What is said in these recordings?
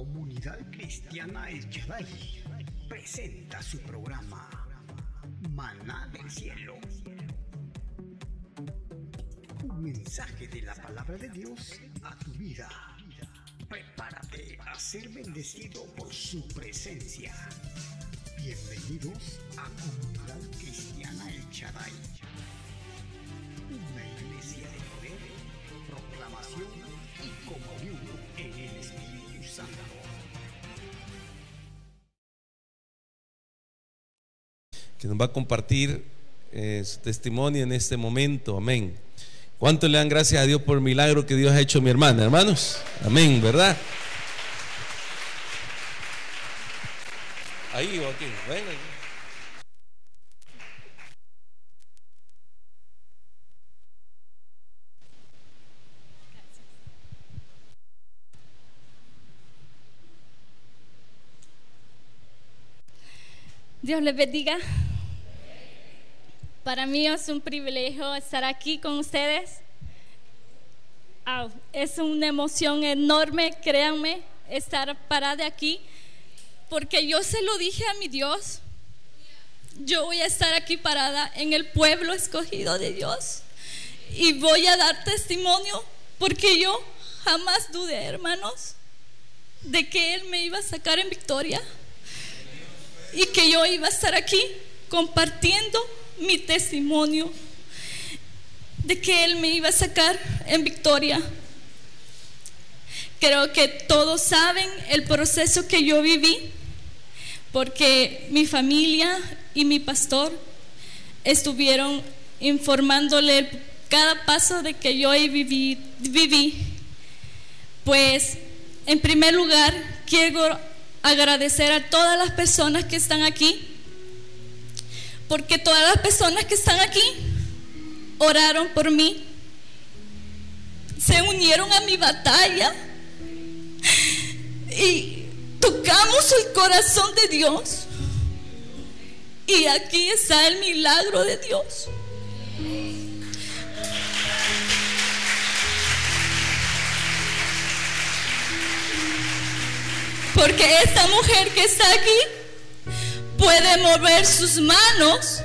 Comunidad Cristiana El Shaddai presenta su programa Maná del Cielo. Un mensaje de la palabra de Dios a tu vida. Prepárate a ser bendecido por su presencia. Bienvenidos a Comunidad Cristiana El Shaddai. Una iglesia de poder, proclamación y comunión en el Espíritu Santo. Que nos va a compartir su testimonio en este momento. Amén. ¿Cuánto le dan gracias a Dios por el milagro que Dios ha hecho a mi hermana, hermanos? Amén, ¿verdad? Ahí, Joaquín, ven aquí. Dios les bendiga. Para mí es un privilegio estar aquí con ustedes. Es una emoción enorme, créanme, estar parada aquí, porque yo se lo dije a mi Dios. Yo voy a estar aquí parada en el pueblo escogido de Dios y voy a dar testimonio, porque yo jamás dudé, hermanos, de que Él me iba a sacar en victoria y que yo iba a estar aquí compartiendo mi testimonio de que Él me iba a sacar en victoria. Creo que todos saben el proceso que yo viví, porque mi familia y mi pastor estuvieron informándole cada paso de que yo viví. Pues en primer lugar quiero agradecer a todas las personas que están aquí, porque todas las personas que están aquí oraron por mí, se unieron a mi batalla y tocamos el corazón de Dios, y aquí está el milagro de Dios. Porque esta mujer que está aquí puede mover sus manos,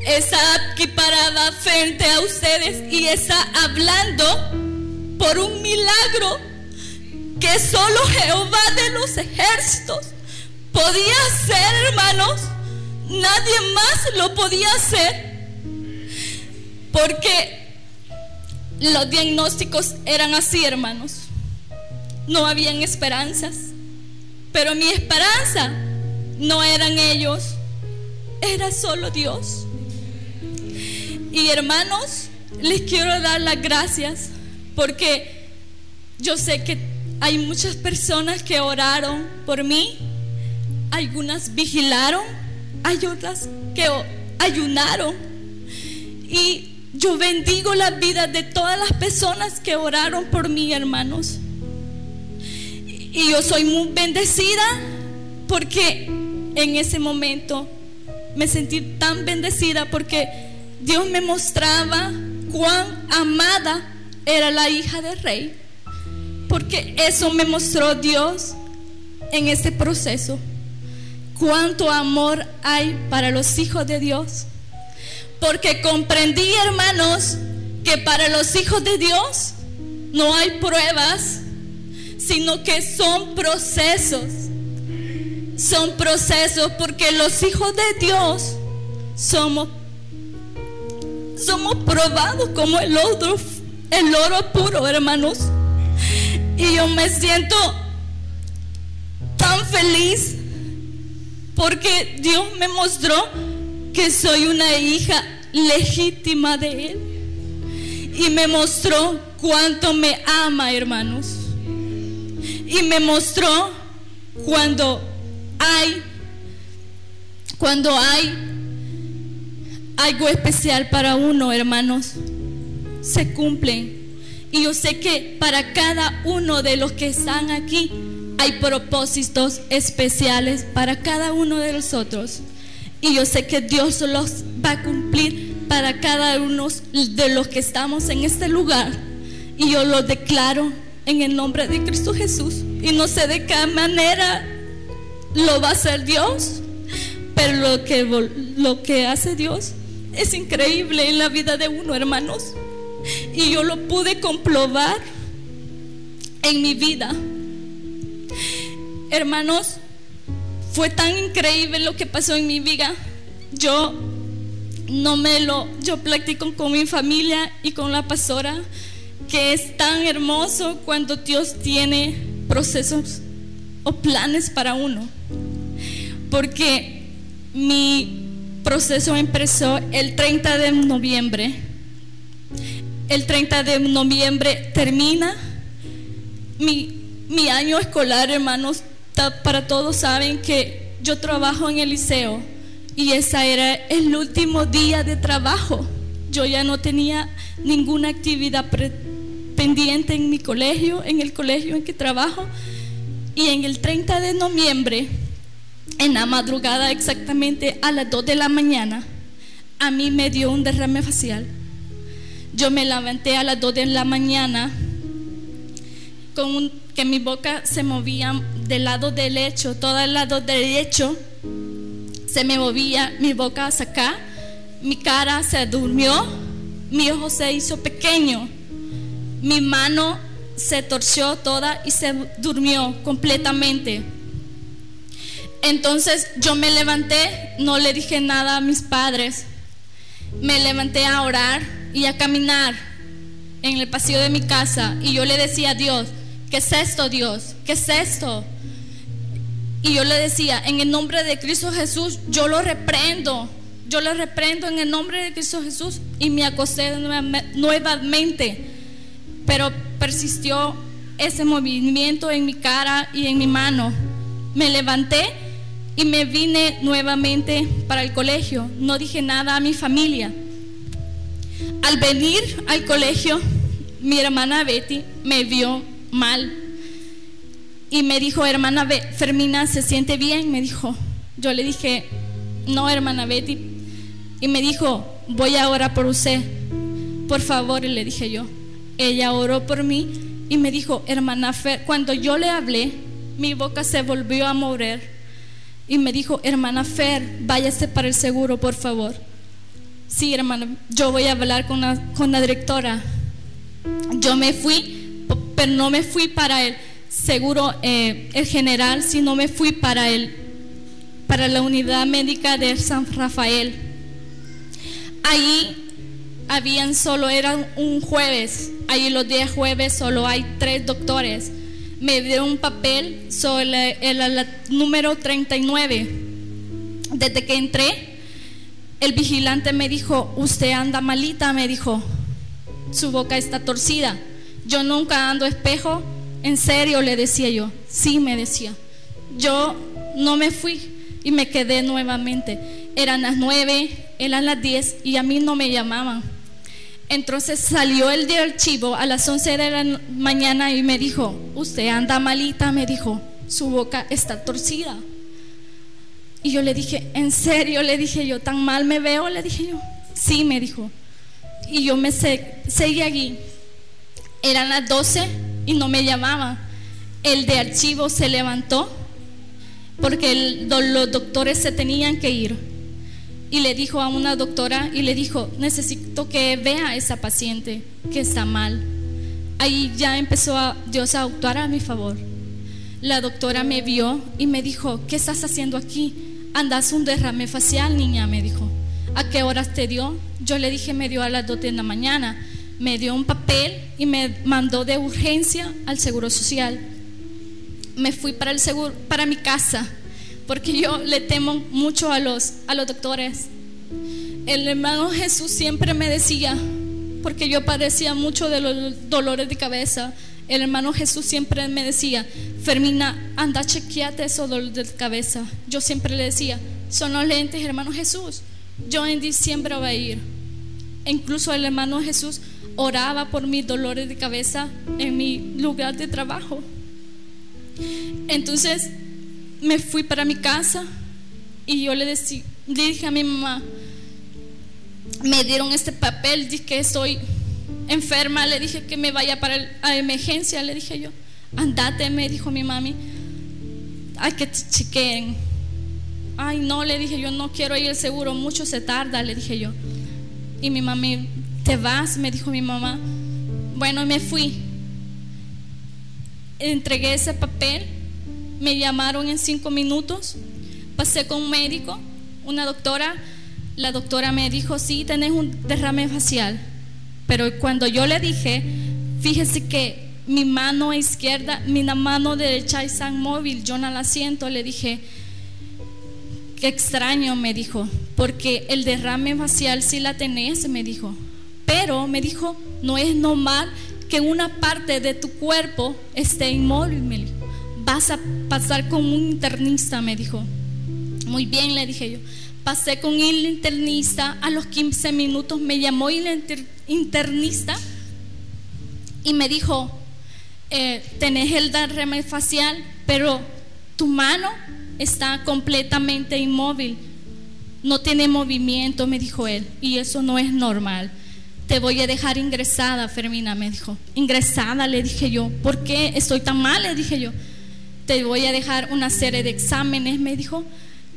está aquí parada frente a ustedes y está hablando por un milagro que solo Jehová de los ejércitos podía hacer, hermanos. Nadie más lo podía hacer, porque los diagnósticos eran así, hermanos. No habían esperanzas, pero mi esperanza no eran ellos, era solo Dios. Y hermanos, les quiero dar las gracias, porque yo sé que hay muchas personas que oraron por mí. Algunas vigilaron, hay otras que ayunaron, y yo bendigo las vidas de todas las personas que oraron por mí, hermanos. Y yo soy muy bendecida, porque en ese momento me sentí tan bendecida, porque Dios me mostraba cuán amada era la hija del rey, porque eso me mostró Dios en ese proceso. Cuánto amor hay para los hijos de Dios, porque comprendí, hermanos, que para los hijos de Dios no hay pruebas, sino que son procesos. Son procesos, porque los hijos de Dios somos probados como el oro puro, hermanos. Y yo me siento tan feliz, porque Dios me mostró que soy una hija legítima de Él, y me mostró cuánto me ama, hermanos. Y me mostró cuando hay algo especial para uno, hermanos, se cumplen. Y yo sé que para cada uno de los que están aquí hay propósitos especiales para cada uno de nosotros. Y yo sé que Dios los va a cumplir para cada uno de los que estamos en este lugar. Y yo lo declaro en el nombre de Cristo Jesús. Y no sé de qué manera lo va a hacer Dios, pero lo que hace Dios es increíble en la vida de uno, hermanos. Y yo lo pude comprobar en mi vida. Hermanos, fue tan increíble lo que pasó en mi vida. Yo platico con mi familia y con la pastora que es tan hermoso cuando Dios tiene procesos o planes para uno. Porque mi proceso empezó el 30 de noviembre. El 30 de noviembre termina mi año escolar, hermanos. Para todos saben que yo trabajo en el liceo y ese era el último día de trabajo. Yo ya no tenía ninguna actividad pendiente en mi colegio, en el colegio en que trabajo. Y en el 30 de noviembre, en la madrugada, exactamente a las 2 de la mañana, a mí me dio un derrame facial. Yo me levanté a las 2 de la mañana que mi boca se movía del lado derecho, todo el lado derecho se me movía, mi boca hacia acá, mi cara se durmió, mi ojo se hizo pequeño, mi mano se torció toda y se durmió completamente. Entonces yo me levanté, no le dije nada a mis padres, me levanté a orar y a caminar en el pasillo de mi casa, y yo le decía a Dios: ¿qué es esto, Dios? ¿Qué es esto? Y yo le decía: en el nombre de Cristo Jesús, yo lo reprendo en el nombre de Cristo Jesús. Y me acosté nuevamente, pero persistió ese movimiento en mi cara y en mi mano. Me levanté y me vine nuevamente para el colegio. No dije nada a mi familia. Al venir al colegio, mi hermana Betty me vio mal y me dijo: hermana Fermina, ¿se siente bien? Me dijo. Yo le dije: no, hermana Betty. Y me dijo: voy a orar por usted, por favor. Y le dije yo. Ella oró por mí y me dijo: hermana Fer, cuando yo le hablé, mi boca se volvió a mover y me dijo: hermana Fer, váyase para el seguro, por favor. Sí, hermana, yo voy a hablar con la directora. Yo me fui, pero no me fui para el seguro el general, sino me fui para la unidad médica de San Rafael. Ahí era un jueves. Ahí los días jueves solo hay 3 doctores. Me dieron un papel sobre el número 39. Desde que entré, el vigilante me dijo: usted anda malita, me dijo, su boca está torcida. Yo nunca ando espejo. ¿En serio?, le decía yo. Sí, me decía. Yo no me fui y me quedé nuevamente. Eran las 9, eran las 10 y a mí no me llamaban. Entonces salió el de archivo a las 11 de la mañana y me dijo: usted anda malita, me dijo, su boca está torcida. Y yo le dije: ¿en serio?, le dije yo, ¿tan mal me veo?, le dije yo. Sí, me dijo. Y yo me seguí allí. Eran las 12 y no me llamaba. El de archivo se levantó porque los doctores se tenían que ir, y le dijo a una doctora y le dijo: necesito que vea a esa paciente que está mal. Ahí ya empezó Dios a actuar a mi favor. La doctora me vio y me dijo: ¿qué estás haciendo aquí? Andas un derrame facial, niña, me dijo. ¿A qué horas te dio? Yo le dije: me dio a las 2 de la mañana. Me dio un papel y me mandó de urgencia al Seguro Social. Me fui para mi casa, porque yo le temo mucho a los doctores. El hermano Jesús siempre me decía, porque yo padecía mucho de los dolores de cabeza, el hermano Jesús siempre me decía: Fermina, anda, chequeate esos dolores de cabeza. Yo siempre le decía: son los lentes, hermano Jesús, yo en diciembre voy a ir. E incluso el hermano Jesús oraba por mis dolores de cabeza en mi lugar de trabajo. Entonces me fui para mi casa y yo le dije a mi mamá: me dieron este papel de que estoy enferma, le dije que me vaya a emergencia, le dije yo. Andate, me dijo mi mami, hay que te chequeen. Ay, no, le dije yo, no quiero ir al seguro, mucho se tarda, le dije yo. Y mi mami, ¿te vas?, me dijo mi mamá. Bueno, me fui. Entregué ese papel, me llamaron en 5 minutos, pasé con un médico, una doctora. La doctora me dijo, sí, tenés un derrame facial. Pero cuando yo le dije, fíjese que mi mano izquierda, mi mano derecha está inmóvil, yo no la siento, le dije, qué extraño, me dijo, porque el derrame facial sí la tenés, me dijo. Pero me dijo, no es normal que una parte de tu cuerpo esté inmóvil, me dijo. Vas a pasar con un internista, me dijo. Muy bien, le dije yo. Pasé con el internista, a los 15 minutos me llamó el internista y me dijo, tenés el derrame facial, pero tu mano está completamente inmóvil, no tiene movimiento, me dijo él, y eso no es normal. Te voy a dejar ingresada, Fermina, me dijo. Ingresada, le dije yo. ¿Por qué estoy tan mal?, le dije yo. Te voy a dejar una serie de exámenes, me dijo,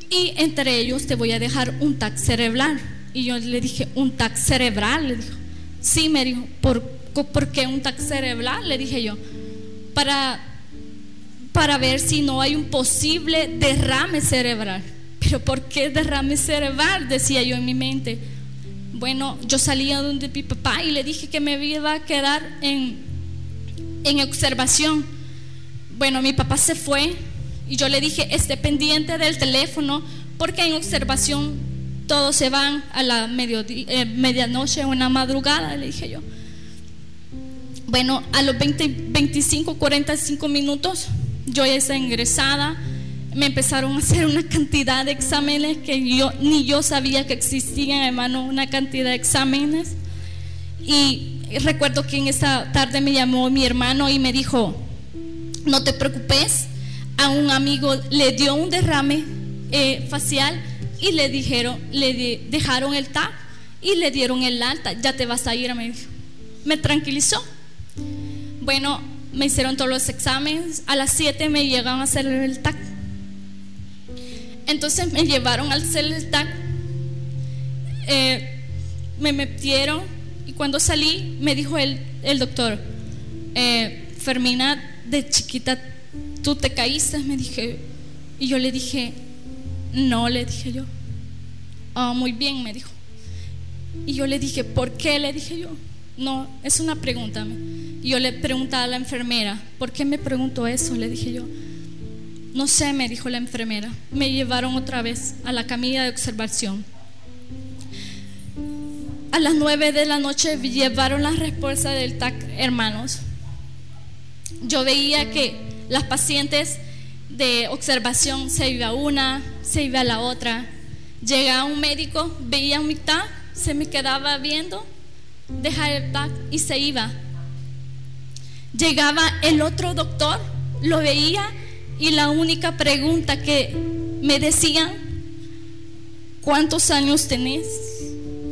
y entre ellos te voy a dejar un TAC cerebral. Y yo le dije, ¿un TAC cerebral?, le dijo. Sí, me dijo. ¿Por qué un TAC cerebral?, le dije yo. Para ver si no hay un posible derrame cerebral. Pero ¿por qué derrame cerebral?, decía yo en mi mente. Bueno, yo salía donde mi papá y le dije que me iba a quedar en observación. Bueno, mi papá se fue y yo le dije, esté pendiente del teléfono, porque en observación todos se van a la medianoche o en la madrugada, le dije yo. Bueno, a los 25, 45 minutos yo ya estaba ingresada. Me empezaron a hacer una cantidad de exámenes que ni yo sabía que existían, hermano, una cantidad de exámenes. Y recuerdo que en esa tarde me llamó mi hermano y me dijo, no te preocupes, a un amigo le dio un derrame facial y le dejaron el TAC y le dieron el alta, ya te vas a ir, me dijo. Me tranquilizó. Bueno, me hicieron todos los exámenes, a las 7 me llegaron a hacer el TAC. Entonces me llevaron al hacer el TAC, me metieron y cuando salí me dijo el doctor, Fermina, de chiquita tú te caíste, me dije. Y yo le dije, no, le dije yo. Muy bien, me dijo. Y yo le dije, ¿por qué?, le dije yo. No, es una pregunta. Y yo le preguntaba a la enfermera, ¿por qué me preguntó eso?, le dije yo. No sé, me dijo la enfermera. Me llevaron otra vez a la camilla de observación. A las 9 de la noche llevaron la respuesta del TAC, hermanos. Yo veía que las pacientes de observación se iba una, se iba a la otra. Llegaba un médico, veía mi TAC, se me quedaba viendo, dejaba el TAC y se iba. Llegaba el otro doctor, lo veía y la única pregunta que me decían, ¿cuántos años tenés?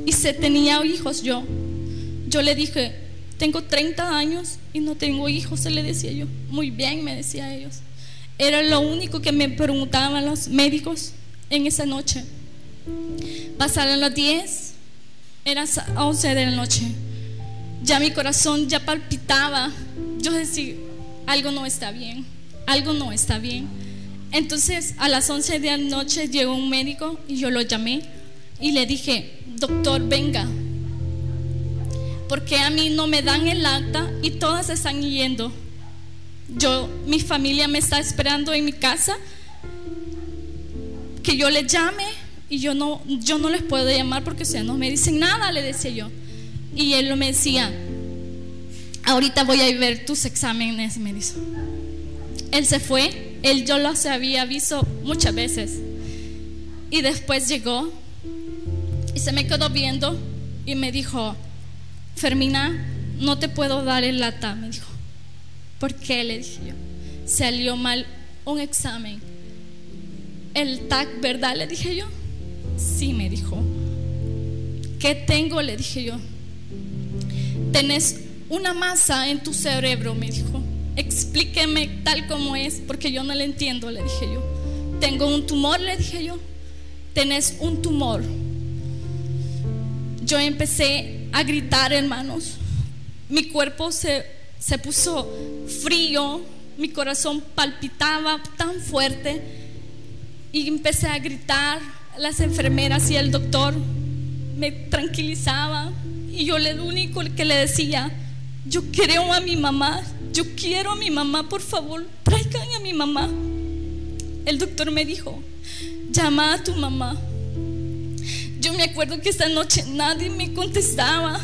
Y si tenía hijos yo le dije, tengo 30 años y no tengo hijos, se le decía yo. Muy bien, me decía ellos. Era lo único que me preguntaban los médicos en esa noche. Pasaron las 10, eran 11 de la noche. Ya mi corazón ya palpitaba. Yo decía, algo no está bien, algo no está bien. Entonces a las 11 de la noche llegó un médico y yo lo llamé y le dije, doctor, venga, porque a mí no me dan el alta y todas están yendo. Mi familia me está esperando en mi casa, que yo le llame, y yo no les puedo llamar porque ustedes no me dicen nada, le decía yo. Y él me decía, ahorita voy a ver tus exámenes, me dijo. Él se fue, yo los había visto muchas veces. Y después llegó y se me quedó viendo y me dijo, Fermina, no te puedo dar el alta, me dijo. ¿Por qué?, le dije yo. Salió mal un examen. El TAC, ¿verdad?, le dije yo. Sí, me dijo. ¿Qué tengo?, le dije yo. tenés una masa en tu cerebro, me dijo. Explíqueme tal como es, porque yo no le entiendo, le dije yo. Tengo un tumor, le dije yo. Tenés un tumor. Yo empecé a gritar, hermanos. Mi cuerpo se puso frío, mi corazón palpitaba tan fuerte y empecé a gritar. Las enfermeras y el doctor me tranquilizaban y yo lo único que le decía: yo quiero a mi mamá, yo quiero a mi mamá, por favor, traigan a mi mamá. El doctor me dijo: llama a tu mamá. Yo me acuerdo que esa noche nadie me contestaba.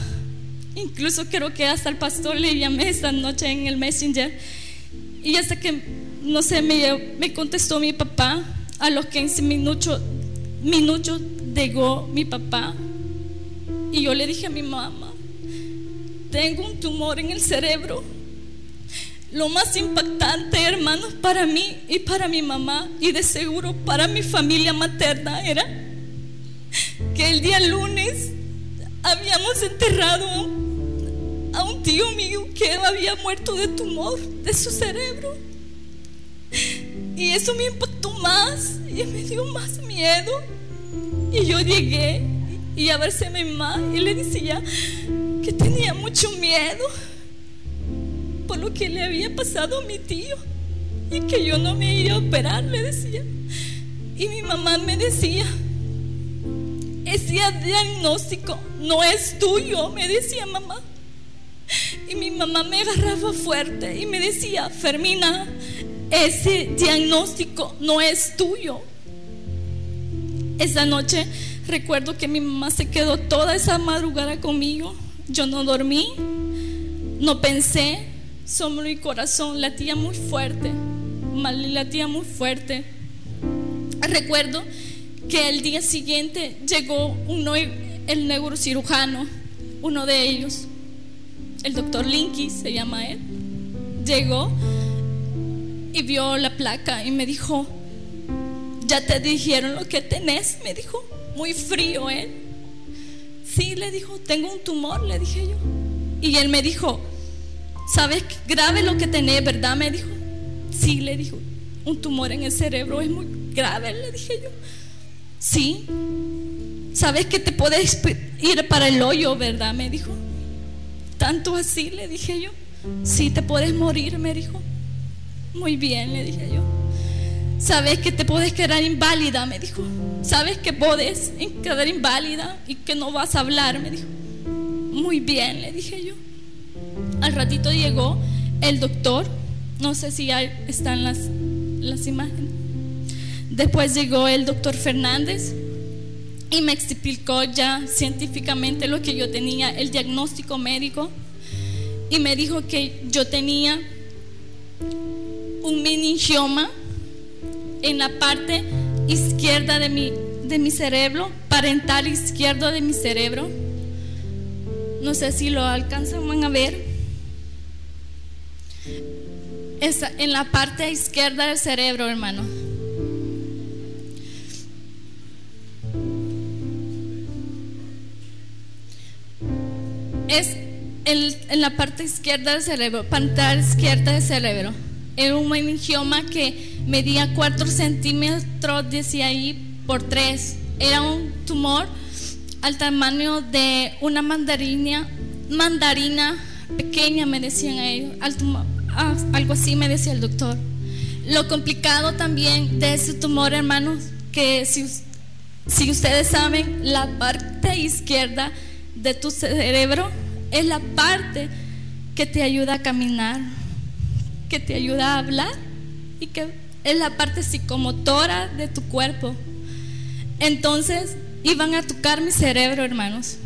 Incluso creo que hasta el pastor le llamé esa noche en el Messenger. Y hasta que, no sé, me contestó mi papá. A los 15 minutos llegó mi papá. Y yo le dije a mi mamá: tengo un tumor en el cerebro. Lo más impactante, hermanos, para mí y para mi mamá, y de seguro para mi familia materna, era que el día lunes habíamos enterrado a un tío mío que había muerto de tumor de su cerebro. Y eso me impactó más y me dio más miedo. Y yo llegué y abracé a mi mamá y le decía que tenía mucho miedo por lo que le había pasado a mi tío y que yo no me iba a operar, le decía. Y mi mamá me decía: ese diagnóstico no es tuyo, me decía mamá. Y mi mamá me agarraba fuerte y me decía: Fermina, ese diagnóstico no es tuyo. Esa noche recuerdo que mi mamá se quedó toda esa madrugada conmigo. Yo no dormí, no pensé, solo mi corazón latía muy fuerte, latía muy fuerte. Recuerdo que el día siguiente llegó el neurocirujano, uno de ellos, el doctor Linky se llama él. Llegó y vio la placa y me dijo: ya te dijeron lo que tenés, me dijo, muy frío él. Sí, le dijo, tengo un tumor, le dije yo. Y él me dijo: ¿sabes grave lo que tenés, verdad? Me dijo. Sí, le dijo, un tumor en el cerebro es muy grave, le dije yo. Sí. ¿Sabes que te puedes ir para el hoyo, verdad? Me dijo. Tanto así, le dije yo. Sí, te puedes morir, me dijo. Muy bien, le dije yo. ¿Sabes que te puedes quedar inválida? Me dijo. ¿Sabes que puedes quedar inválida y que no vas a hablar? Me dijo. Muy bien, le dije yo. Al ratito llegó el doctor. No sé si ya están las imágenes. Después llegó el doctor Fernández y me explicó ya científicamente lo que yo tenía, el diagnóstico médico, y me dijo que yo tenía un meningioma en la parte izquierda de mi cerebro, parental izquierdo de mi cerebro. No sé si lo alcanzan a ver. En la parte izquierda del cerebro, hermano. Es en la parte izquierda del cerebro, parental izquierda del cerebro. Era un meningioma que medía 4 centímetros, decía ahí, por 3. Era un tumor al tamaño de una mandarina pequeña, me decían ellos, algo así me decía el doctor. Lo complicado también de ese tumor, hermanos, que si ustedes saben, la parte izquierda de tu cerebro es la parte que te ayuda a caminar, que te ayuda a hablar y que es la parte psicomotora de tu cuerpo. Entonces iban a tocar mi cerebro, hermanos,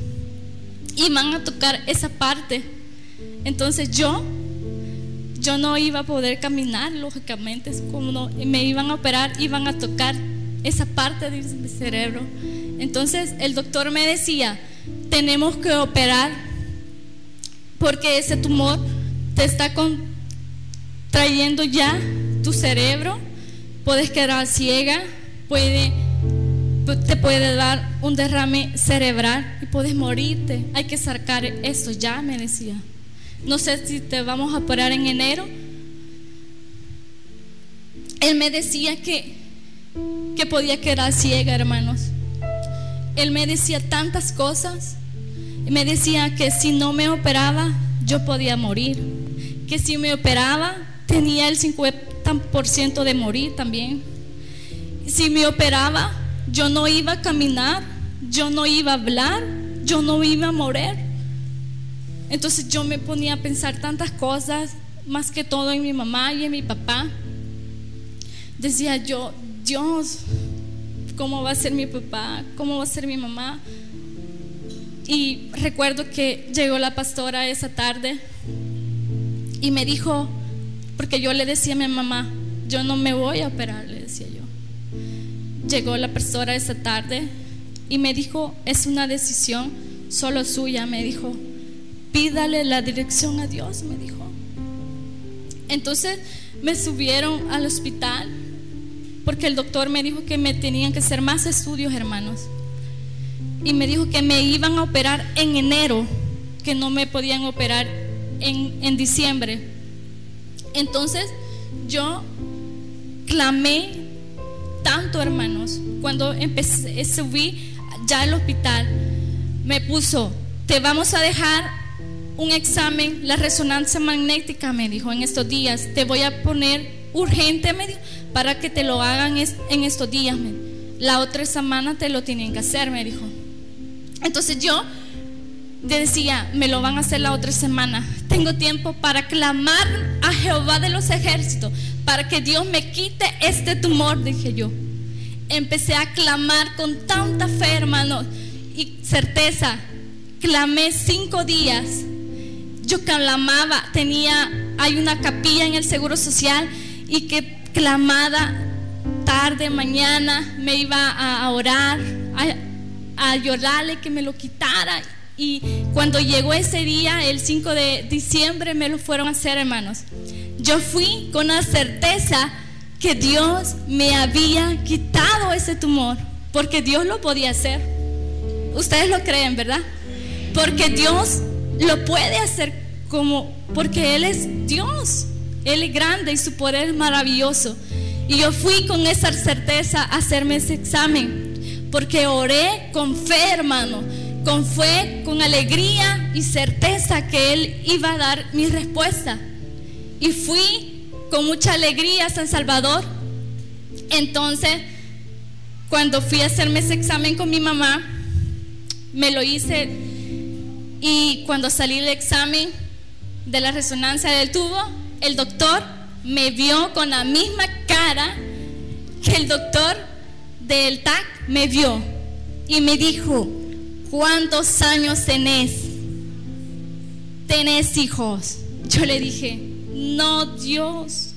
iban a tocar esa parte. Entonces yo no iba a poder caminar, lógicamente, es como no, me iban a operar, iban a tocar esa parte de mi cerebro. Entonces el doctor me decía: tenemos que operar porque ese tumor te está trayendo ya tu cerebro, puedes quedar ciega, puede te puede dar un derrame cerebral y puedes morirte. Hay que sacar esto ya, me decía. No sé si te vamos a operar en enero. Él me decía que podía quedar ciega, hermanos. Él me decía tantas cosas. Me decía que si no me operaba, yo podía morir. Que si me operaba, tenía el 50% de morir también. Si me operaba, yo no iba a caminar, yo no iba a hablar, yo no iba a morir. Entonces yo me ponía a pensar tantas cosas, más que todo en mi mamá y en mi papá. Decía yo, Dios, ¿cómo va a ser mi papá? ¿Cómo va a ser mi mamá? Y recuerdo que llegó la pastora esa tarde y me dijo, porque yo le decía a mi mamá, yo no me voy a operar, le decía yo. Llegó la pastora esa tarde y me dijo, es una decisión solo suya. Me dijo, pídale la dirección a Dios, me dijo. Entonces me subieron al hospital porque el doctor me dijo que me tenían que hacer más estudios, hermanos. Y me dijo que me iban a operar en enero, que no me podían operar en diciembre. Entonces yo clamé tanto, hermanos. Cuando subí ya al hospital, me puso, te vamos a dejar un examen, la resonancia magnética, me dijo, en estos días. Te voy a poner urgente, me dijo, para que te lo hagan en estos días. La otra semana te lo tienen que hacer, me dijo. Entonces yo decía, me lo van a hacer la otra semana. Tengo tiempo para clamar a Jehová de los ejércitos para que Dios me quite este tumor, dije yo. Empecé a clamar con tanta fe, hermanos, y certeza. Clamé 5 días. Yo clamaba, hay una capilla en el Seguro Social y que clamada tarde, mañana, me iba a orar, a llorarle que me lo quitara. Y cuando llegó ese día, el 5 de diciembre, me lo fueron a hacer, hermanos. Yo fui con la certeza que Dios me había quitado ese tumor, porque Dios lo podía hacer. Ustedes lo creen, ¿verdad? Porque Dios lo puede hacer, porque Él es Dios. Él es grande y su poder es maravilloso. Y yo fui con esa certeza a hacerme ese examen, porque oré con fe, hermano, con fe, con alegría y certeza que Él iba a dar mi respuesta. Y fui con mucha alegría a San Salvador. Entonces, cuando fui a hacerme ese examen con mi mamá, me lo hice. Y cuando salí del examen de la resonancia del tubo, el doctor me vio con la misma cara que el doctor del TAC me vio y me dijo, ¿cuántos años tenés? ¿Tenés hijos? Yo le dije, no, Dios,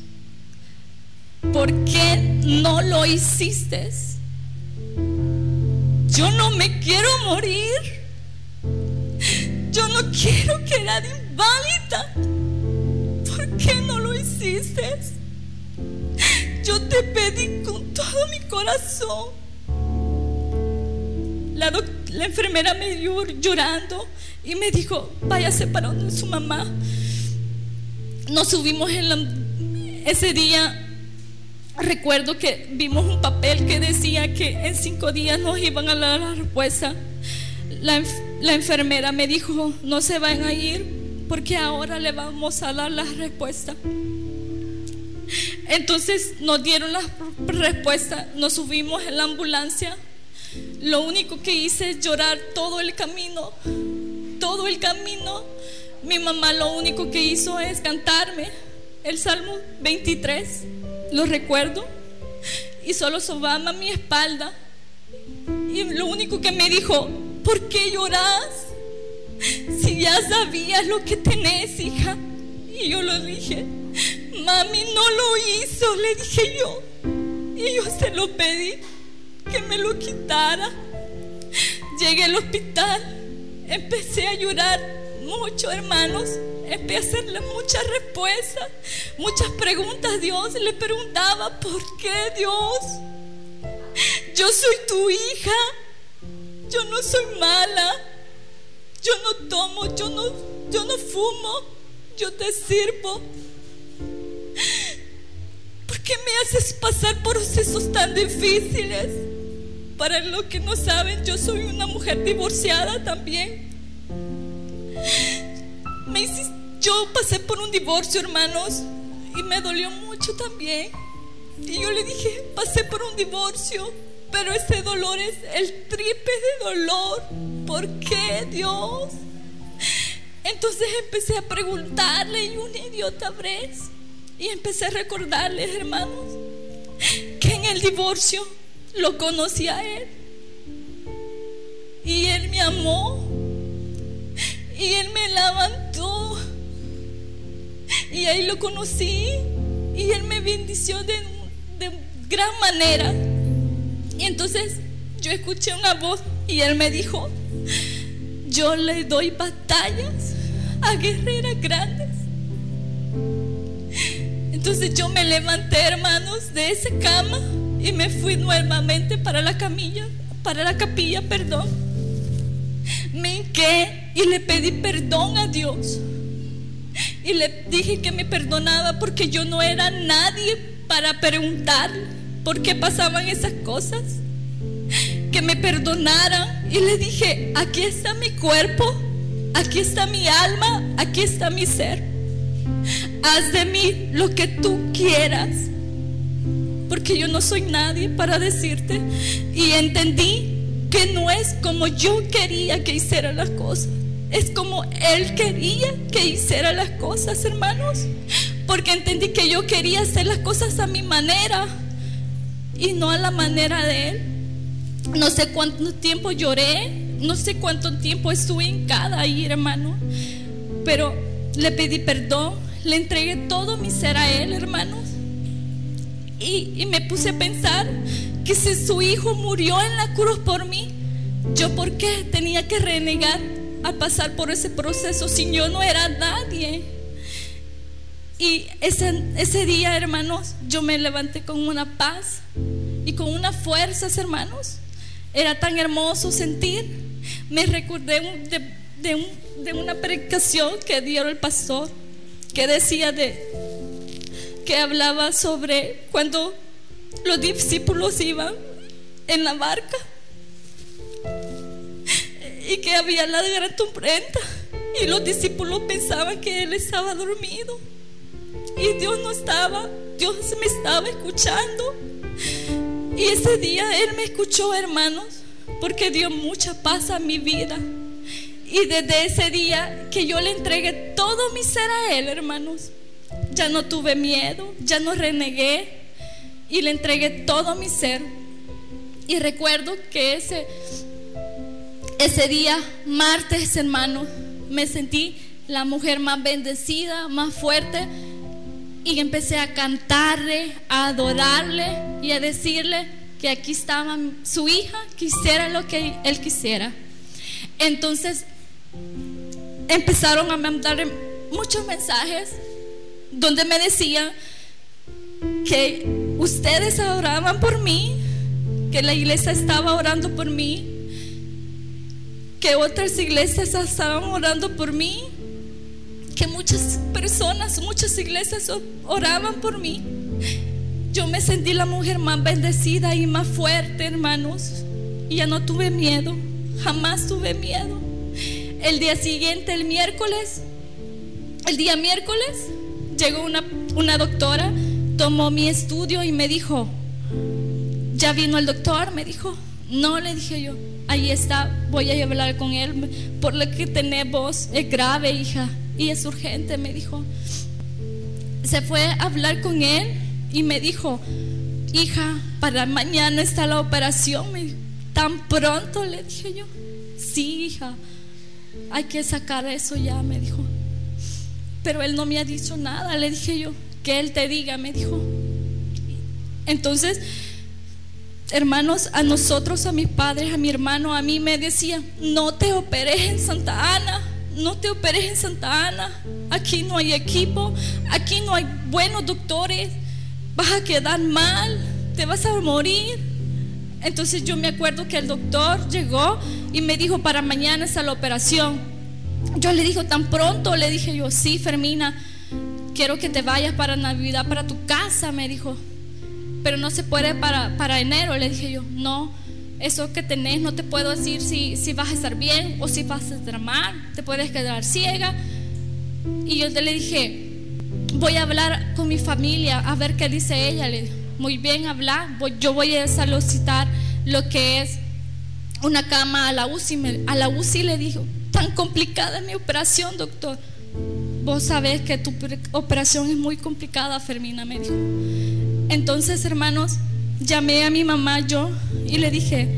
¿por qué no lo hiciste? Yo no me quiero morir. Yo no quiero quedar inválida. ¿Por qué no lo hiciste? Yo te pedí con todo mi corazón. La enfermera me dio llorando y me dijo, váyase para donde su mamá. Nos subimos ese día. Recuerdo que vimos un papel que decía que en 5 días nos iban a dar la respuesta. La enfermera me dijo, no se van a ir porque ahora le vamos a dar la respuesta. Entonces nos dieron la respuesta, nos subimos en la ambulancia. Lo único que hice es llorar todo el camino. Todo el camino. Mi mamá lo único que hizo es cantarme el Salmo 23, lo recuerdo, y solo sobaba mi espalda. Y lo único que me dijo, ¿por qué lloras? Si ya sabías lo que tenés, hija. Y yo lo dije, mami no lo hizo, le dije yo. Y yo se lo pedí que me lo quitara. Llegué al hospital, empecé a llorar mucho, hermanos. Empecé a hacerle muchas respuestas, muchas preguntas a Dios. Le preguntaba, ¿por qué, Dios? yo soy tu hija, yo no soy mala, yo no tomo, yo no fumo, yo te sirvo. ¿Por qué me haces pasar por procesos tan difíciles? Para los que no saben, yo soy una mujer divorciada también. Yo pasé por un divorcio, hermanos, y me dolió mucho también. Y yo le dije, pasé por un divorcio, pero ese dolor es el triple de dolor. ¿Por qué, Dios? Entonces empecé a preguntarle, y una idiota vez, y empecé a recordarles, hermanos, que en el divorcio lo conocí a él, y él me amó, y él me levantó, y ahí lo conocí, y él me bendició de gran manera. Y entonces yo escuché una voz y él me dijo, yo le doy batallas a guerreras grandes. Entonces yo me levanté, hermanos, de esa cama y me fui nuevamente para la capilla, Me hinqué y le pedí perdón a Dios. Y le dije que me perdonaba porque yo no era nadie para preguntar por qué pasaban esas cosas. Que me perdonaran. Y le dije, aquí está mi cuerpo, aquí está mi alma, aquí está mi ser. Haz de mí lo que tú quieras, porque yo no soy nadie para decirte. Y entendí que no es como yo quería que hiciera las cosas, es como Él quería que hiciera las cosas, hermanos. Porque entendí que yo quería hacer las cosas a mi manera y no a la manera de Él. No sé cuánto tiempo lloré, no sé cuánto tiempo estuve hincada ahí, hermano, pero le pedí perdón, le entregué todo mi ser a Él, hermanos. Y me puse a pensar que si su hijo murió en la cruz por mí, ¿yo por qué tenía que renegar a pasar por ese proceso si yo no era nadie? Y ese día, hermanos, yo me levanté con una paz y con unas fuerzas, hermanos. Era tan hermoso sentir. Me recordé de una predicación que dio el pastor, que decía que hablaba sobre cuando los discípulos iban en la barca y que había la gran tormenta y los discípulos pensaban que Él estaba dormido y Dios no estaba, Dios me estaba escuchando. Y ese día Él me escuchó, hermanos, porque dio mucha paz a mi vida. Y desde ese día que yo le entregué todo mi ser a Él, hermanos, ya no tuve miedo, ya no renegué y le entregué todo mi ser. Y recuerdo que ese día, martes, hermanos, me sentí la mujer más bendecida, más fuerte, y empecé a cantarle, a adorarle y a decirle que aquí estaba su hija, que hiciera lo que Él quisiera. Entonces empezaron a mandarle muchos mensajes donde me decían que ustedes oraban por mí, que la iglesia estaba orando por mí, que otras iglesias estaban orando por mí, que muchas personas, muchas iglesias oraban por mí. Yo me sentí la mujer más bendecida y más fuerte, hermanos, y ya no tuve miedo, jamás tuve miedo. El día siguiente, el día miércoles, llegó una doctora, tomó mi estudio y me dijo, ¿ya vino el doctor? Me dijo, no, le dije yo, ahí está, voy a hablar con él, por lo que tenemos es grave, hija, y es urgente, me dijo. Se fue a hablar con él y me dijo, hija, para mañana está la operación. ¿Tan pronto? Le dije yo, sí, hija, hay que sacar eso ya, me dijo. Pero él no me ha dicho nada, le dije yo, que él te diga, me dijo. Entonces, hermanos, a nosotros, a mis padres, a mi hermano, a mí me decían, no te operes en Santa Ana, no te operes en Santa Ana, aquí no hay equipo, aquí no hay buenos doctores, vas a quedar mal, te vas a morir. Entonces yo me acuerdo que el doctor llegó y me dijo, para mañana está la operación. Yo le dije, ¿tan pronto? Le dije yo, sí, Fermina, quiero que te vayas para Navidad, para tu casa, me dijo. Pero no se puede para enero. Le dije yo, no, eso que tenés no te puedo decir si vas a estar bien o si vas a estar mal, te puedes quedar ciega. Y yo le dije, voy a hablar con mi familia a ver qué dice ella. Le dije, muy bien, habla, yo voy a solicitar lo que es una cama a la UCI. A la UCI le dijo, tan complicada es mi operación, doctor. Vos sabés que tu operación es muy complicada, Fermina, me dijo. Entonces, hermanos, llamé a mi mamá yo y le dije,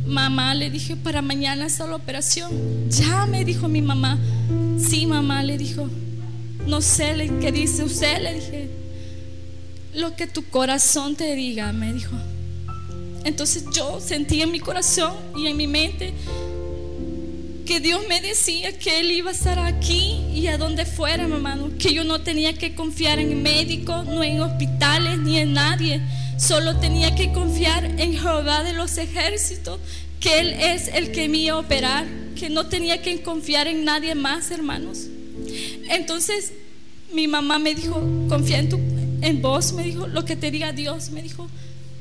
mamá, le dije, para mañana está la operación. Ya, me dijo mi mamá. Sí, mamá, le dijo, no sé qué dice usted. Le dije, lo que tu corazón te diga, me dijo. Entonces yo sentí en mi corazón y en mi mente que Dios me decía que Él iba a estar aquí y a donde fuera, mi hermano, que yo no tenía que confiar en médicos, no en hospitales, ni en nadie. Solo tenía que confiar en Jehová de los ejércitos, que Él es el que me iba a operar, que no tenía que confiar en nadie más, hermanos. Entonces mi mamá me dijo, confía en vos, me dijo, lo que te diga Dios. Me dijo,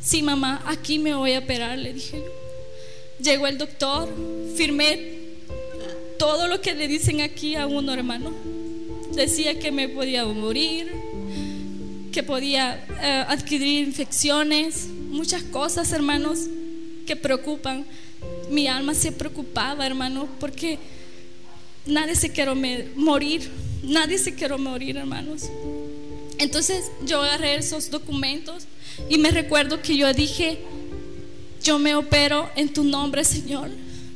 sí, mamá, aquí me voy a operar, le dije yo. Llegó el doctor, firmé todo lo que le dicen aquí a uno, hermano. Decía que me podía morir, que podía adquirir infecciones, muchas cosas, hermanos, que preocupan. Mi alma se preocupaba, hermano, porque nadie se quiere morir. Nadie se quiere morir, hermanos. Entonces yo agarré esos documentos y me recuerdo que yo dije, yo me opero en tu nombre, Señor.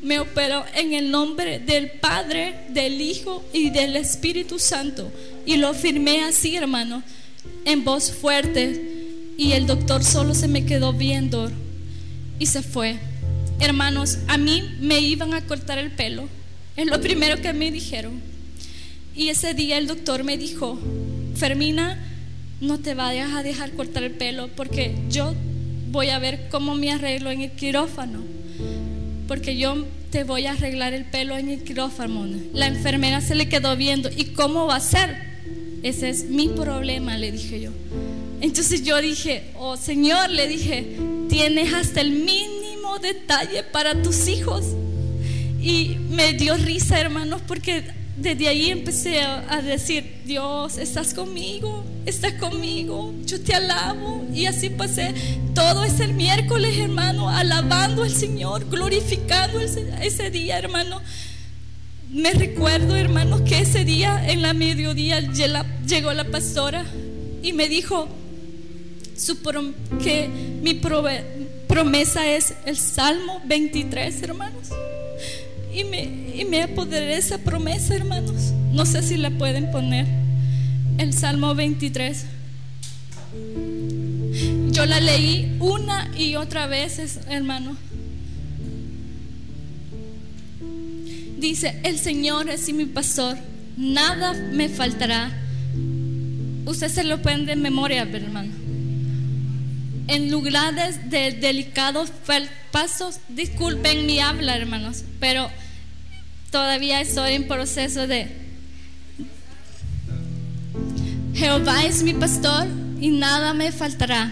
Me opero en el nombre del Padre, del Hijo y del Espíritu Santo. Y lo firmé así, hermano, en voz fuerte. Y el doctor solo se me quedó viendo y se fue. Hermanos, a mí me iban a cortar el pelo. Es lo primero que me dijeron. Y ese día el doctor me dijo, Fermina, no te vayas a dejar cortar el pelo, porque yo voy a ver cómo me arreglo en el quirófano, porque yo te voy a arreglar el pelo en el quirófano. La enfermera se le quedó viendo, ¿y cómo va a ser? Ese es mi problema, le dije yo. Entonces yo dije, oh Señor, le dije, tienes hasta el mínimo detalle para tus hijos. Y me dio risa, hermanos, porque desde ahí empecé a decir, Dios, estás conmigo, yo te alabo. Y así pasé todo ese miércoles, hermano, alabando al Señor, glorificando ese día, hermano. Me recuerdo, hermanos, que ese día en la mediodía llegó la pastora y me dijo que mi promesa es el Salmo 23, hermanos. Y me apoderé de esa promesa, hermanos. No sé si la pueden poner. El Salmo 23. Yo la leí una y otra vez, hermano. Dice, el Señor es mi pastor, nada me faltará. Usted se lo pueden de memoria, hermano. En lugares de delicados pasos, disculpen mi habla, hermanos, pero todavía estoy en proceso de. Jehová es mi pastor y nada me faltará.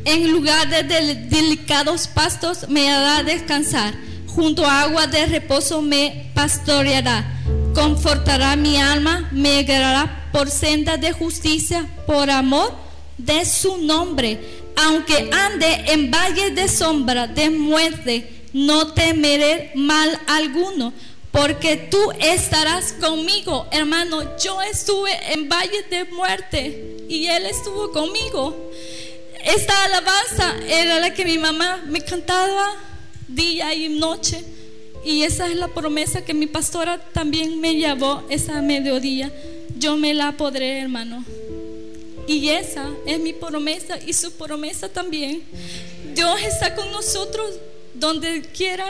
En lugares de delicados pastos me hará descansar, junto a agua de reposo me pastoreará. Confortará mi alma, me guiará por senda de justicia, por amor de su nombre. Aunque ande en valle de sombra de muerte, no temeré mal alguno, porque tú estarás conmigo. Hermano, yo estuve en valle de muerte y Él estuvo conmigo. Esta alabanza era la que mi mamá me cantaba día y noche, y esa es la promesa que mi pastora también me llevó esa mediodía. Yo me la apoderé, hermano. Y esa es mi promesa y su promesa también. Dios está con nosotros donde quiera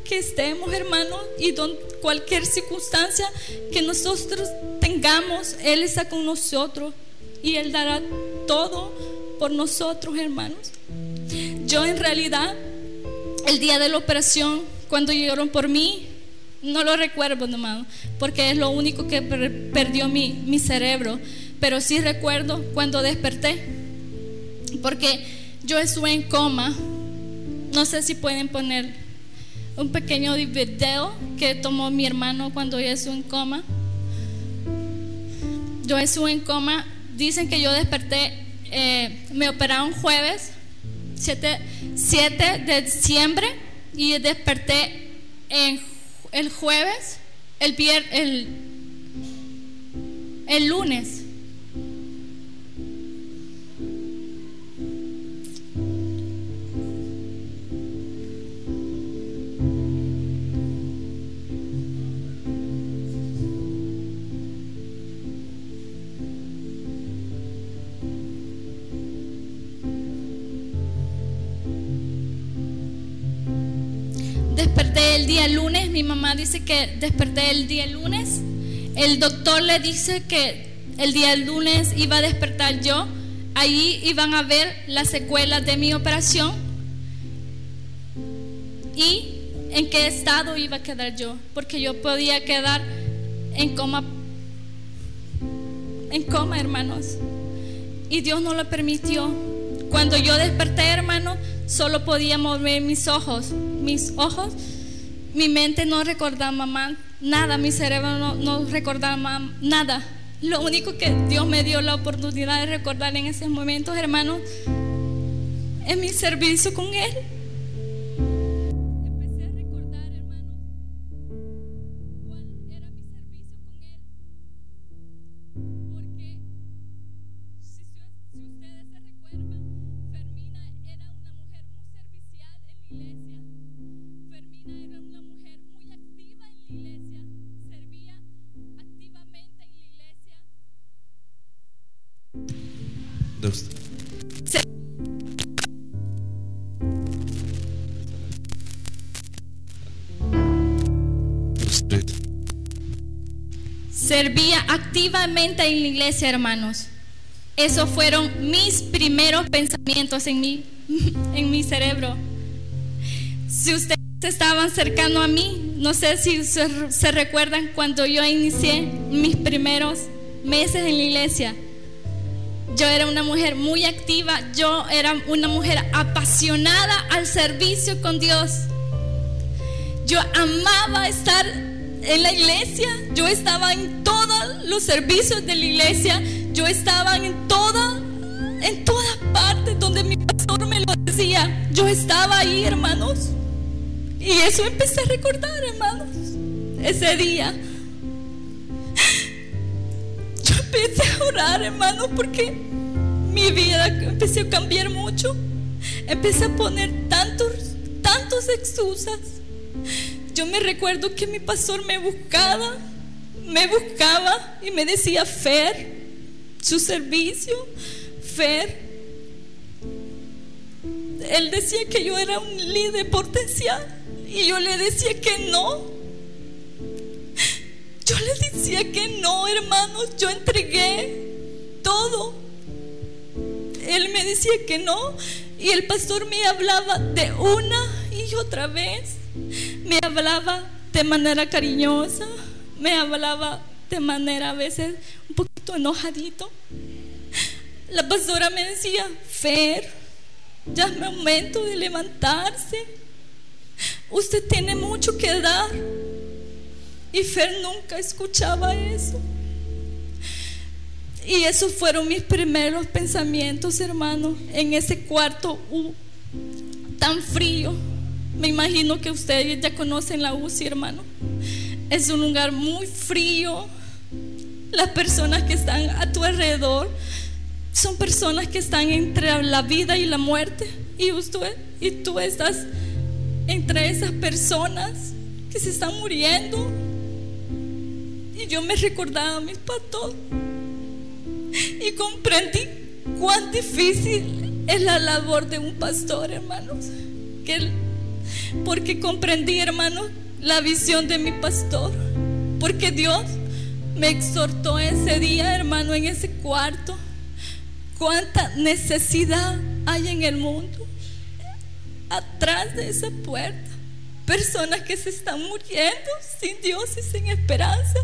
que estemos, hermano, y cualquier circunstancia que nosotros tengamos, Él está con nosotros y Él dará todo por nosotros, hermanos. Yo en realidad, el día de la operación, cuando llegaron por mí, no lo recuerdo, hermano, porque es lo único que perdió mi cerebro. Pero sí recuerdo cuando desperté, porque yo estuve en coma. No sé si pueden poner un pequeño video que tomó mi hermano cuando yo estuve en coma. Yo estuve en coma. Dicen que yo desperté, me operaron jueves 7 de diciembre, y desperté el jueves, el lunes. Desperté el día lunes. Mi mamá dice que desperté el día lunes. El doctor le dice que el día lunes iba a despertar yo. Ahí iban a ver las secuelas de mi operación y en qué estado iba a quedar yo, porque yo podía quedar en coma, hermanos, y Dios no lo permitió. Cuando yo desperté, hermano, solo podía mover mis ojos. Mi mente no recordaba nada, mi cerebro no recordaba nada. Lo único que Dios me dio la oportunidad de recordar en esos momentos, hermanos, es mi servicio con Él. Empecé a recordar, hermanos, cuál era mi servicio con Él, porque si ustedes se recuerdan, Fermina era una mujer muy servicial en la iglesia. Fermina era una mujer muy activa en la iglesia, servía activamente en la iglesia. Servía activamente en la iglesia, hermanos. Esos fueron mis primeros pensamientos en mi cerebro. Si ustedes estaban cercanos a mí, no sé si se recuerdan cuando yo inicié mis primeros meses en la iglesia. Yo era una mujer muy activa, yo era una mujer apasionada al servicio con Dios. Yo amaba estar en la iglesia, yo estaba en todos los servicios de la iglesia, yo estaba en todas partes donde mi pastor me lo decía, yo estaba ahí, hermanos. Y eso empecé a recordar, hermanos, ese día. Yo empecé a orar, hermanos, porque mi vida empezó a cambiar mucho. Empecé a poner tantas excusas. Yo me recuerdo que mi pastor me buscaba y me decía: Fer, su servicio, Fer. Él decía que yo era un líder potencial y yo le decía que no. Yo le decía que no, hermanos, yo entregué todo. Él me decía que no, y el pastor me hablaba de una y otra vez. Me hablaba de manera cariñosa, me hablaba de manera a veces un poquito enojadito. La pastora me decía: Fer, ya es momento de levantarse, usted tiene mucho que dar. Y Fer nunca escuchaba eso. Y esos fueron mis primeros pensamientos, hermano, en ese cuarto tan frío. Me imagino que ustedes ya conocen la UCI, hermano. Es un lugar muy frío. Las personas que están a tu alrededor son personas que están entre la vida y la muerte. Y tú estás entre esas personas que se están muriendo. Y yo me recordaba a mi pastor y comprendí cuán difícil es la labor de un pastor, hermanos. Porque comprendí, hermanos, la visión de mi pastor. Porque Dios me exhortó ese día, hermano, en ese cuarto. Cuánta necesidad hay en el mundo. atrás de esa puerta personas que se están muriendo sin Dios y sin esperanza.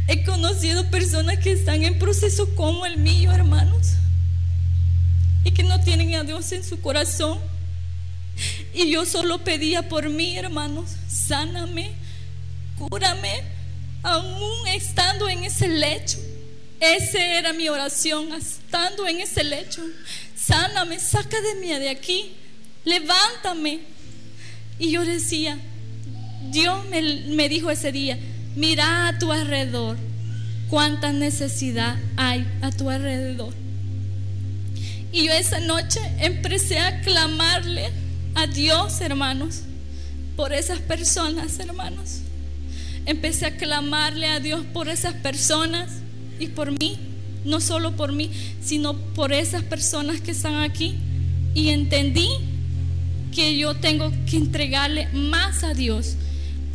He conocido personas que están en proceso como el mío, hermanos, y que no tienen a Dios en su corazón. Y yo solo pedía por mí, hermanos: sáname, cúrame, aún estando en ese lecho. Esa era mi oración, estando en ese lecho: sáname, sácame de aquí, levántame. Y yo decía, Dios me dijo ese día: mira a tu alrededor, cuánta necesidad hay a tu alrededor. Y yo esa noche empecé a clamarle a Dios, hermanos, por esas personas, hermanos. Empecé a clamarle a Dios por esas personas y por mí, no solo por mí, sino por esas personas que están aquí. Y entendí que yo tengo que entregarle más a Dios,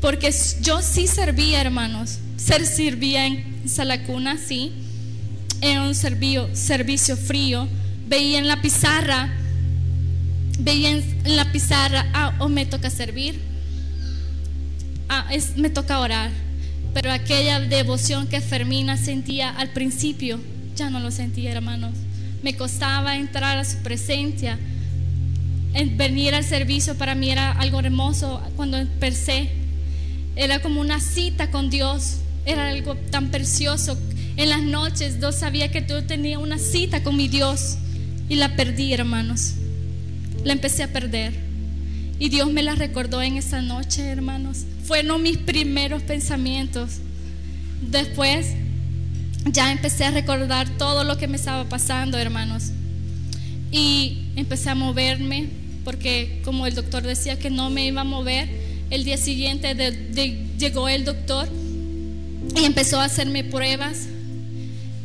porque yo sí servía, hermanos. Servía en Salacuna, sí, en un servicio frío. Veía en la pizarra, oh, me toca servir, me toca orar. Pero aquella devoción que Fermina sentía al principio, ya no lo sentía, hermanos. Me costaba entrar a su presencia. Venir al servicio para mí era algo hermoso. Cuando empecé, era como una cita con Dios. Era algo tan precioso. En las noches yo sabía que yo tenía una cita con mi Dios, y la perdí, hermanos. La empecé a perder, y Dios me la recordó en esa noche, hermanos. Fueron mis primeros pensamientos. Después ya empecé a recordar todo lo que me estaba pasando, hermanos, y empecé a moverme, porque como el doctor decía que no me iba a mover, el día siguiente llegó el doctor y empezó a hacerme pruebas.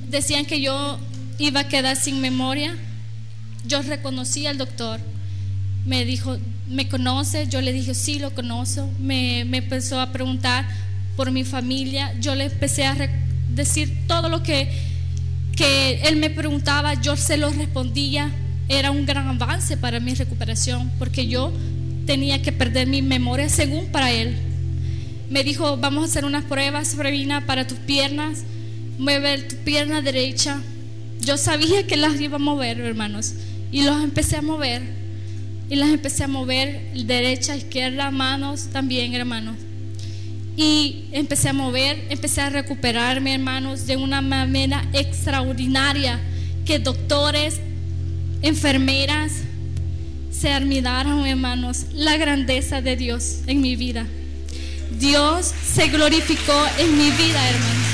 Decían que yo iba a quedar sin memoria. Yo reconocí al doctor. Me dijo: ¿me conoce? Yo le dije: sí, lo conozco. Me empezó a preguntar por mi familia. Yo le empecé a decir todo lo que él me preguntaba. Yo se lo respondía. Era un gran avance para mi recuperación, porque yo tenía que perder mi memoria según para él. Me dijo: vamos a hacer unas pruebas, Fermina, para tus piernas. Mueve tu pierna derecha. Yo sabía que las iba a mover, hermanos, y los empecé a mover. Y las empecé a mover, derecha, izquierda, manos también, hermanos. Y empecé a mover, empecé a recuperarme, hermanos, de una manera extraordinaria, que doctores, enfermeras se admiraron, hermanos, la grandeza de Dios en mi vida. Dios se glorificó en mi vida, hermanos.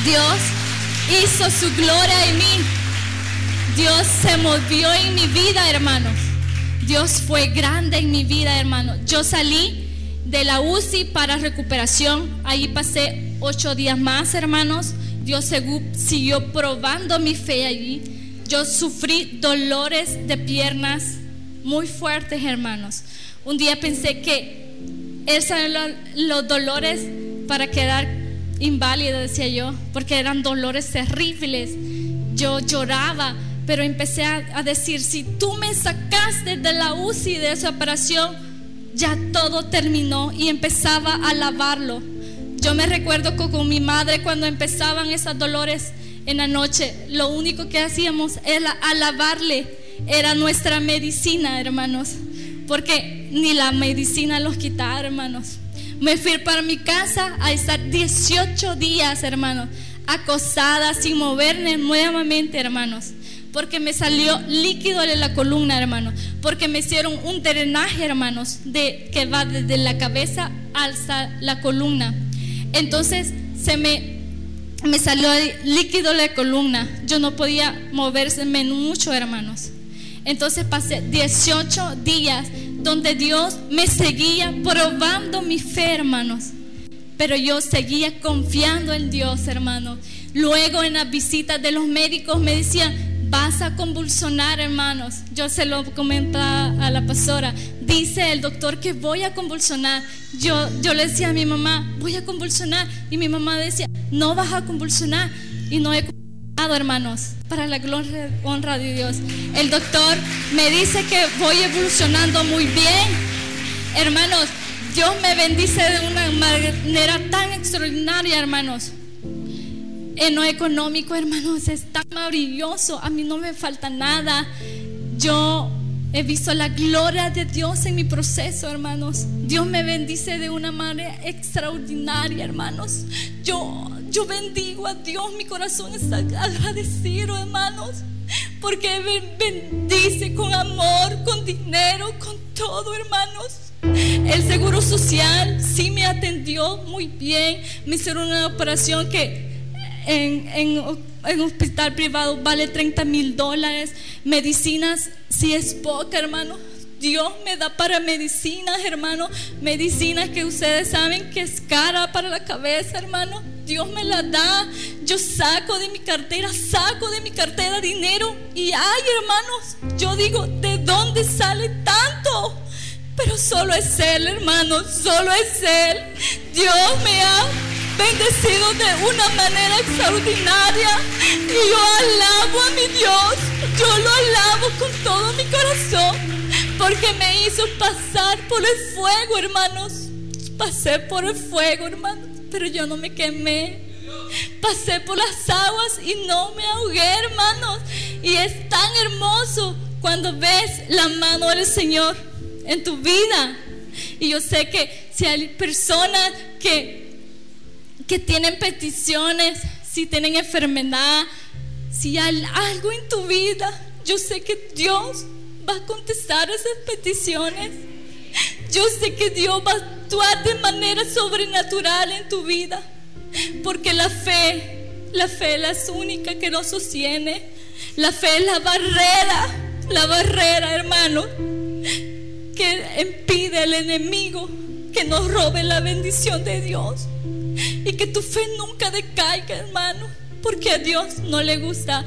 Dios hizo su gloria en mí. Dios se movió en mi vida, hermanos. Dios fue grande en mi vida, hermanos. Yo salí de la UCI para recuperación. Ahí pasé 8 días más, hermanos. Dios siguió probando mi fe allí. Yo sufrí dolores de piernas muy fuertes, hermanos. Un día pensé que esos eran los dolores para quedar inválida, decía yo, porque eran dolores terribles. Yo lloraba, pero empecé a decir: si tú me sacaste de la UCI, de esa operación, ya todo terminó. Y empezaba a alabarlo. Yo me recuerdo que con mi madre, cuando empezaban esos dolores en la noche, lo único que hacíamos era alabarle. Era nuestra medicina, hermanos, porque ni la medicina los quitaba, hermanos. Me fui para mi casa a estar 18 días, hermanos, acostada, sin moverme nuevamente, hermanos, porque me salió líquido de la columna, hermanos, porque me hicieron un drenaje, hermanos, que va desde la cabeza hasta la columna. Entonces me salió líquido de la columna. Yo no podía moverse mucho, hermanos. Entonces pasé 18 días donde Dios me seguía probando mi fe, hermanos, pero yo seguía confiando en Dios, hermanos. Luego en las visitas de los médicos me decían: vas a convulsionar, hermanos. Yo se lo comentaba a la pastora: dice el doctor que voy a convulsionar. Yo le decía a mi mamá: voy a convulsionar, y mi mamá decía: no vas a convulsionar. Y no he convulsionado. hermanos, para la gloria, honra de Dios. El doctor me dice que voy evolucionando muy bien. Hermanos, Dios me bendice de una manera tan extraordinaria, hermanos. En lo económico, hermanos, es tan maravilloso. A mí no me falta nada. Yo he visto la gloria de Dios en mi proceso, hermanos. Dios me bendice de una manera extraordinaria, hermanos. Yo bendigo a Dios, mi corazón está agradecido, hermanos, porque me bendice con amor, con dinero, con todo, hermanos. El seguro social sí me atendió muy bien. Me hicieron una operación que en hospital privado vale $30,000. Medicinas sí es poca, hermano. Dios me da para medicinas, hermano. Medicinas que ustedes saben que es cara para la cabeza, hermano. Dios me la da. Yo saco de mi cartera dinero. Y ay, hermanos, yo digo, ¿de dónde sale tanto? Pero solo es Él, hermanos, solo es Él. Dios me ha bendecido de una manera extraordinaria. Y yo alabo a mi Dios. Yo lo alabo con todo mi corazón, porque me hizo pasar por el fuego, hermanos. Pasé por el fuego, hermanos, pero yo no me quemé. Pasé por las aguas y no me ahogué, hermanos. Y es tan hermoso cuando ves la mano del Señor en tu vida. Y yo sé que si hay personas que tienen peticiones, si tienen enfermedad, si hay algo en tu vida, yo sé que Dios va a contestar esas peticiones. Yo sé que Dios va a actuar de manera sobrenatural en tu vida, porque la fe es la única que nos sostiene. La fe es la barrera, hermano, que impide al enemigo que nos robe la bendición de Dios. Y que tu fe nunca decaiga, hermano, porque a Dios no le gusta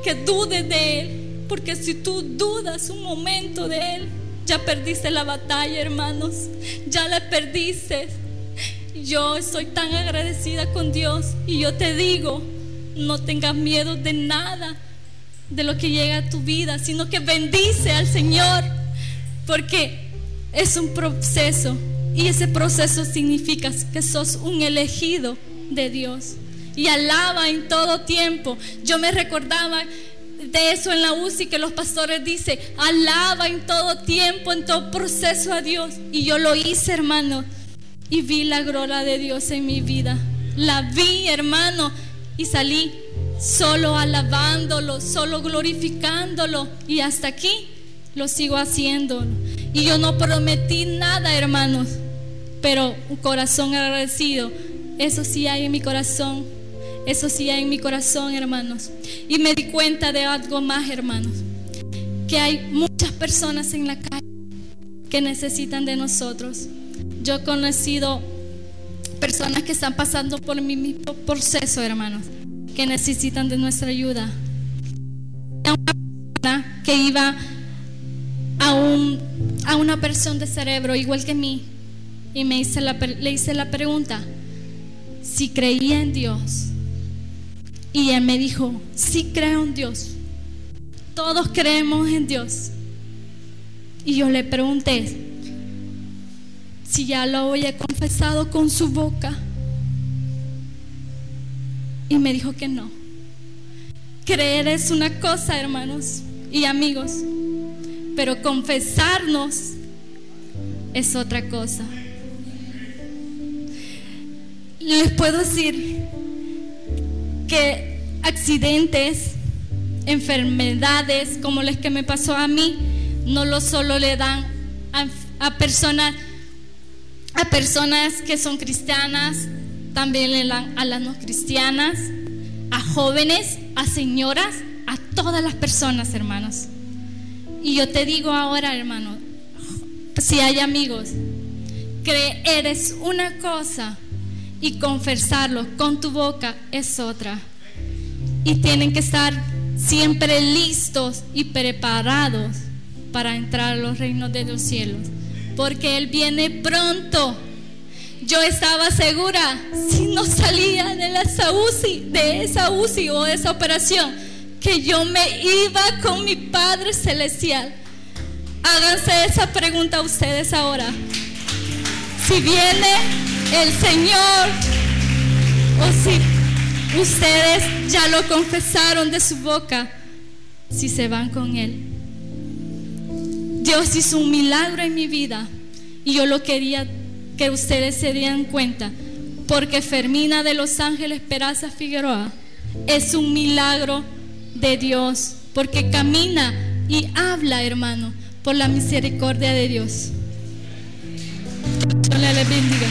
que dudes de Él. Porque si tú dudas un momento de Él, ya perdiste la batalla, hermanos. Ya la perdiste. Yo estoy tan agradecida con Dios. Y yo te digo, no tengas miedo de nada de lo que llega a tu vida, sino que bendice al Señor, porque es un proceso. Y ese proceso significa que sos un elegido de Dios. Y alaba en todo tiempo. Yo me recordaba de eso en la UCI, que los pastores dicen, alaba en todo tiempo, en todo proceso a Dios. Y yo lo hice, hermano, y vi la gloria de Dios en mi vida. La vi, hermano, y salí solo alabándolo, solo glorificándolo. Y hasta aquí lo sigo haciendo. Y yo no prometí nada, hermanos, pero un corazón agradecido, eso sí hay en mi corazón. Eso sí hay en mi corazón, hermanos. Y me di cuenta de algo más, hermanos, que hay muchas personas en la calle que necesitan de nosotros. Yo he conocido personas que están pasando por mi mismo proceso, hermanos, que necesitan de nuestra ayuda. Una persona que iba a una operación de cerebro igual que mí, y le hice la pregunta si creía en Dios. Y él me dijo, sí creo en Dios. Todos creemos en Dios. Y yo le pregunté si ya lo había confesado con su boca. Y me dijo que no. Creer es una cosa, hermanos y amigos, pero confesarnos es otra cosa. Les puedo decir que accidentes, enfermedades como las que me pasó a mí, no lo solo le dan a personas que son cristianas, también le dan a las no cristianas, a jóvenes, a señoras, a todas las personas, hermanos. Y yo te digo ahora, hermano, si hay amigos, creer es una cosa y confesarlo con tu boca es otra. Y tienen que estar siempre listos y preparados para entrar a los reinos de los cielos, porque Él viene pronto. yo estaba segura, si no salía de esa UCI o de esa operación, que yo me iba con mi Padre Celestial. Háganse esa pregunta ustedes ahora. Si viene el Señor, o si ustedes ya lo confesaron de su boca, si se van con Él. Dios hizo un milagro en mi vida y yo lo quería que ustedes se dieran cuenta, porque Fermina de Los Ángeles Peraza Figueroa es un milagro de Dios, porque camina y habla, hermano, por la misericordia de Dios. Dios les bendiga.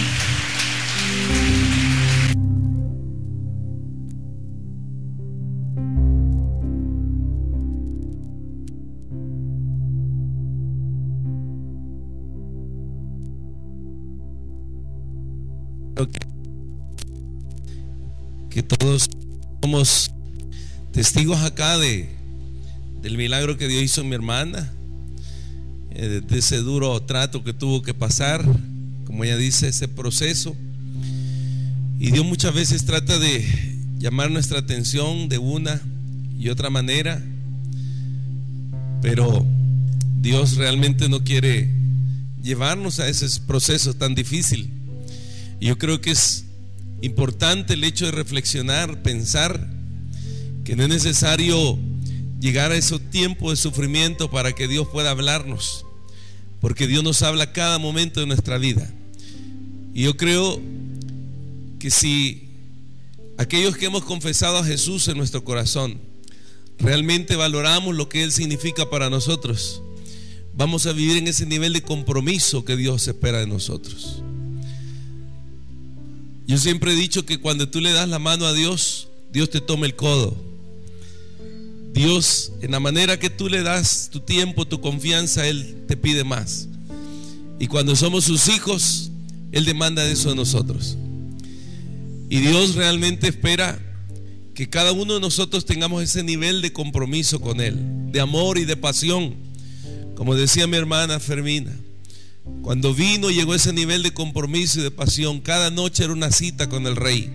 Que todos somos testigos acá del milagro que Dios hizo en mi hermana, de ese duro trato que tuvo que pasar, como ella dice, ese proceso. Y Dios muchas veces trata de llamar nuestra atención de una y otra manera, pero Dios realmente no quiere llevarnos a ese proceso tan difícil. Y yo creo que es importante el hecho de reflexionar, pensar que no es necesario llegar a ese tiempo de sufrimiento para que Dios pueda hablarnos, porque Dios nos habla cada momento de nuestra vida. Y yo creo que si aquellos que hemos confesado a Jesús en nuestro corazón realmente valoramos lo que Él significa para nosotros, vamos a vivir en ese nivel de compromiso que Dios espera de nosotros. Yo siempre he dicho que cuando tú le das la mano a Dios, Dios te toma el codo. Dios, en la manera que tú le das tu tiempo, tu confianza, Él te pide más. Y cuando somos sus hijos, Él demanda eso de nosotros. Y Dios realmente espera que cada uno de nosotros tengamos ese nivel de compromiso con Él, de amor y de pasión. Como decía mi hermana Fermina, cuando vino, llegó a ese nivel de compromiso y de pasión. Cada noche era una cita con el Rey.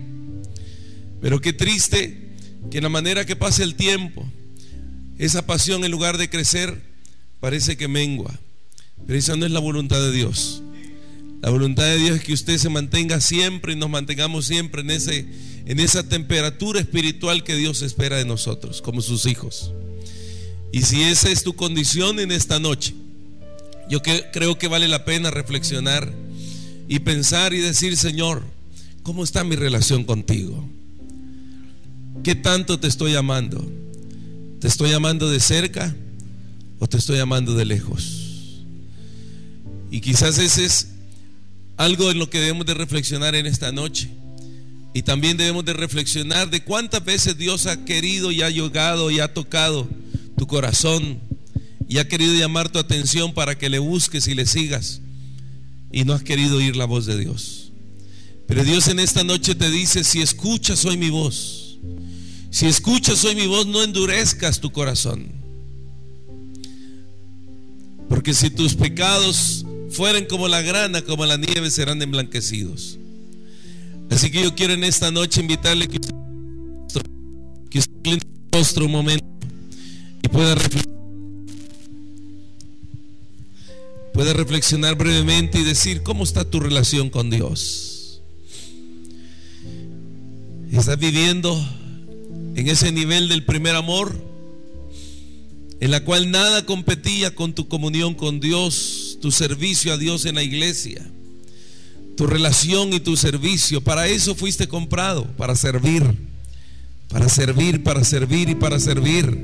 Pero qué triste que en la manera que pasa el tiempo, esa pasión, en lugar de crecer, parece que mengua. Pero esa no es la voluntad de Dios. La voluntad de Dios es que usted se mantenga siempre y nos mantengamos siempre en esa temperatura espiritual que Dios espera de nosotros como sus hijos. Y si esa es tu condición en esta noche, yo creo que vale la pena reflexionar y pensar y decir: Señor, ¿cómo está mi relación contigo? ¿Qué tanto te estoy amando? ¿Te estoy amando de cerca o te estoy amando de lejos? Y quizás ese es algo en lo que debemos de reflexionar en esta noche. Y también debemos de reflexionar de cuántas veces Dios ha querido y ha llegado y ha tocado tu corazón y ha querido llamar tu atención para que le busques y le sigas, y no has querido oír la voz de Dios. Pero Dios en esta noche te dice: si escuchas hoy mi voz, si escuchas hoy mi voz, no endurezcas tu corazón, porque si tus pecados fueren como la grana, como la nieve, serán emblanquecidos. Así que yo quiero en esta noche invitarle que usted le rostro un momento y pueda reflexionar brevemente y decir: ¿cómo está tu relación con Dios? ¿Estás viviendo en ese nivel del primer amor, en la cual nada competía con tu comunión con Dios, tu servicio a Dios en la iglesia, tu relación y tu servicio? Para eso fuiste comprado, para servir, para servir, para servir y para servir,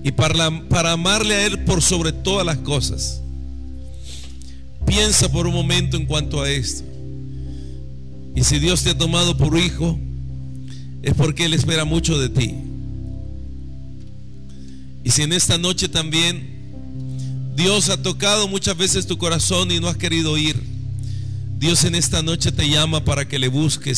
y para amarle a Él por sobre todas las cosas. Piensa por un momento en cuanto a esto. Y si Dios te ha tomado por hijo, es porque Él espera mucho de ti. Y si en esta noche también Dios ha tocado muchas veces tu corazón y no has querido oír, Dios en esta noche te llama para que le busques.